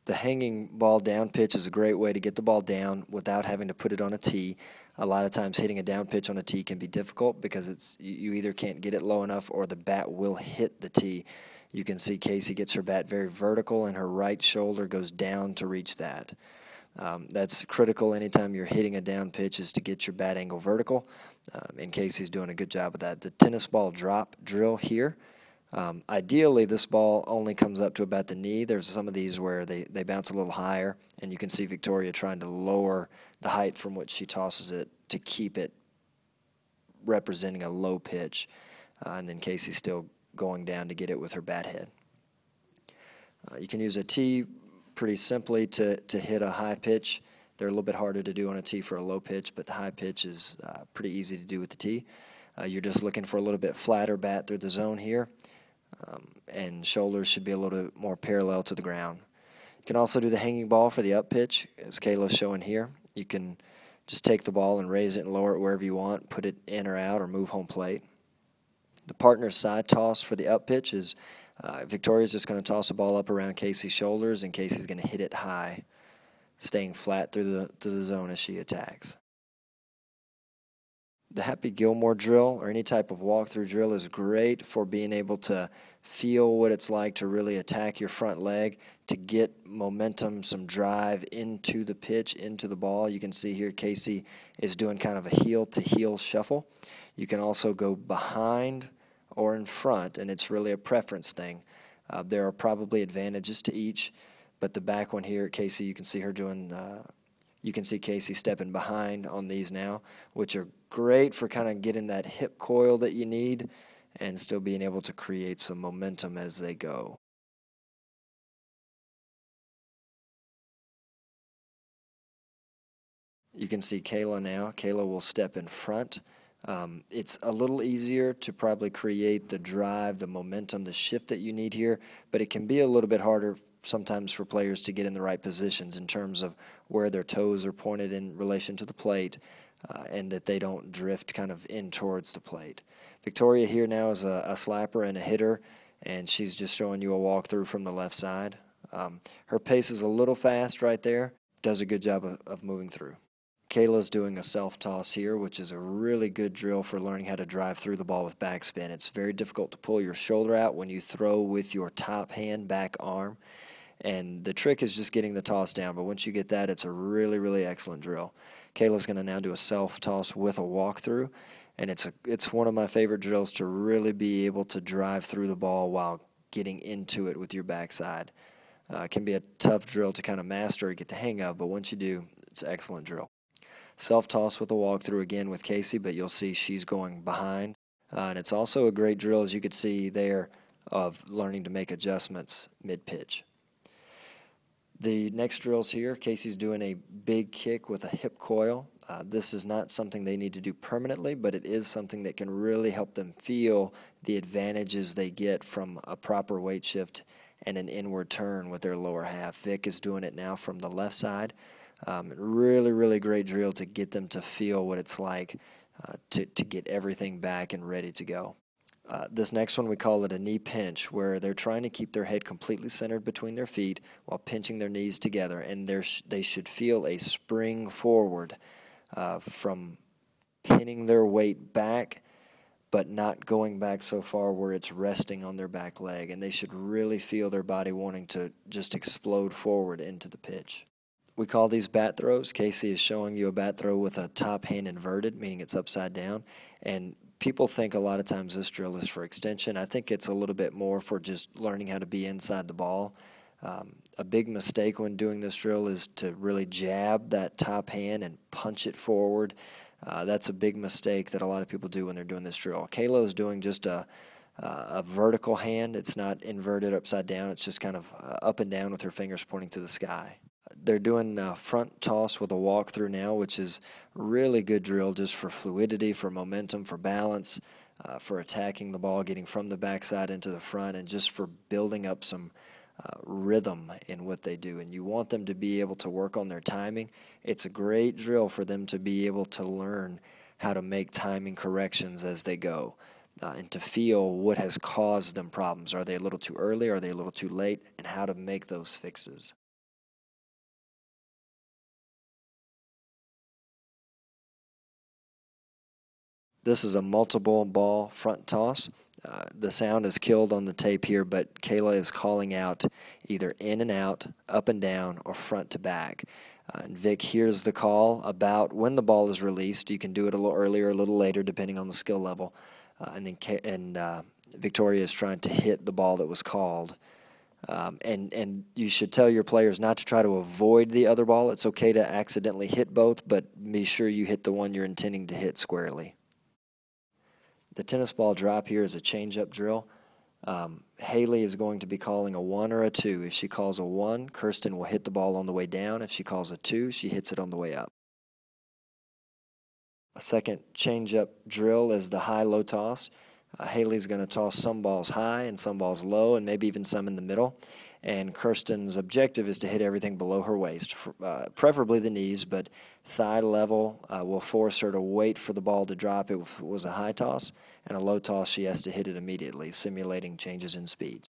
The hanging ball down pitch is a great way to get the ball down without having to put it on a tee. A lot of times hitting a down pitch on a tee can be difficult because you either can't get it low enough or the bat will hit the tee. You can see Casey gets her bat very vertical and her right shoulder goes down to reach that. That's critical anytime you're hitting a down pitch, is to get your bat angle vertical, and Casey's doing a good job of that. The tennis ball drop drill here, ideally this ball only comes up to about the knee. There's some of these where they bounce a little higher, and you can see Victoria trying to lower the height from which she tosses it to keep it representing a low pitch, and then Casey's still going down to get it with her bat head. You can use a tee pretty simply to hit a high pitch. They're a little bit harder to do on a tee for a low pitch, but the high pitch is pretty easy to do with the tee. You're just looking for a little bit flatter bat through the zone here, and shoulders should be a little bit more parallel to the ground. You can also do the hanging ball for the up pitch, as Kayla's showing here. You can just take the ball and raise it and lower it wherever you want, put it in or out or move home plate. The partner's side toss for the up pitch is Victoria's just going to toss the ball up around Casey's shoulders, and Casey's going to hit it high, staying flat through the zone as she attacks. The Happy Gilmore drill, or any type of walkthrough drill, is great for being able to feel what it's like to really attack your front leg, to get momentum, some drive into the pitch, into the ball. You can see here Casey is doing kind of a heel-to-heel shuffle. You can also go behind or in front, and it's really a preference thing. There are probably advantages to each, but the back one here, Casey, you can see her doing, you can see Casey stepping behind on these now, which are great for kind of getting that hip coil that you need and still being able to create some momentum as they go. You can see Kayla now. Kayla will step in front. It's a little easier to probably create the drive, the momentum, the shift that you need here, but it can be a little bit harder sometimes for players to get in the right positions in terms of where their toes are pointed in relation to the plate, and that they don't drift kind of in towards the plate. Victoria here now is a slapper and a hitter, and she's just showing you a walkthrough from the left side. Her pace is a little fast right there, does a good job of moving through. Kayla's doing a self-toss here, which is a really good drill for learning how to drive through the ball with backspin. It's very difficult to pull your shoulder out when you throw with your top hand, back arm, and the trick is just getting the toss down, but once you get that, it's a really, really excellent drill. Kayla's going to now do a self-toss with a walkthrough, and it's one of my favorite drills to really be able to drive through the ball while getting into it with your backside. It can be a tough drill to kind of master or get the hang of, but once you do, it's an excellent drill. Self-toss with a walkthrough again with Casey, but you'll see she's going behind. And it's also a great drill, as you could see there, of learning to make adjustments mid-pitch. The next drills here, Casey's doing a big kick with a hip coil. This is not something they need to do permanently, but it is something that can really help them feel the advantages they get from a proper weight shift and an inward turn with their lower half. Vic is doing it now from the left side. Really, really great drill to get them to feel what it's like to get everything back and ready to go. This next one, we call it a knee pinch, where they're trying to keep their head completely centered between their feet while pinching their knees together, and they should feel a spring forward from pinning their weight back, but not going back so far where it's resting on their back leg, and they should really feel their body wanting to just explode forward into the pitch. We call these bat throws. Casey is showing you a bat throw with a top hand inverted, meaning it's upside down. And people think a lot of times this drill is for extension. I think it's a little bit more for just learning how to be inside the ball. A big mistake when doing this drill is to really jab that top hand and punch it forward. That's a big mistake that a lot of people do when they're doing this drill. Kayla is doing just a vertical hand. It's not inverted upside down. It's just kind of up and down with her fingers pointing to the sky. They're doing a front toss with a walkthrough now, which is really good drill just for fluidity, for momentum, for balance, for attacking the ball, getting from the backside into the front, and just for building up some rhythm in what they do. And you want them to be able to work on their timing. It's a great drill for them to be able to learn how to make timing corrections as they go, and to feel what has caused them problems. Are they a little too early? Are they a little too late? And how to make those fixes. This is a multiple ball front toss. The sound is killed on the tape here, but Kayla is calling out either in and out, up and down, or front to back. And Vic hears the call about when the ball is released. You can do it a little earlier, a little later, depending on the skill level. And Victoria is trying to hit the ball that was called. And you should tell your players not to try to avoid the other ball. It's okay to accidentally hit both, but be sure you hit the one you're intending to hit squarely. The tennis ball drop here is a change-up drill. Haley is going to be calling a 1 or a 2. If she calls a 1, Kirsten will hit the ball on the way down. If she calls a 2, she hits it on the way up. A second change-up drill is the high-low toss. Haley's going to toss some balls high and some balls low and maybe even some in the middle. And Kirsten's objective is to hit everything below her waist, preferably the knees, but thigh level will force her to wait for the ball to drop. It was a high toss, and a low toss, she has to hit it immediately, simulating changes in speeds.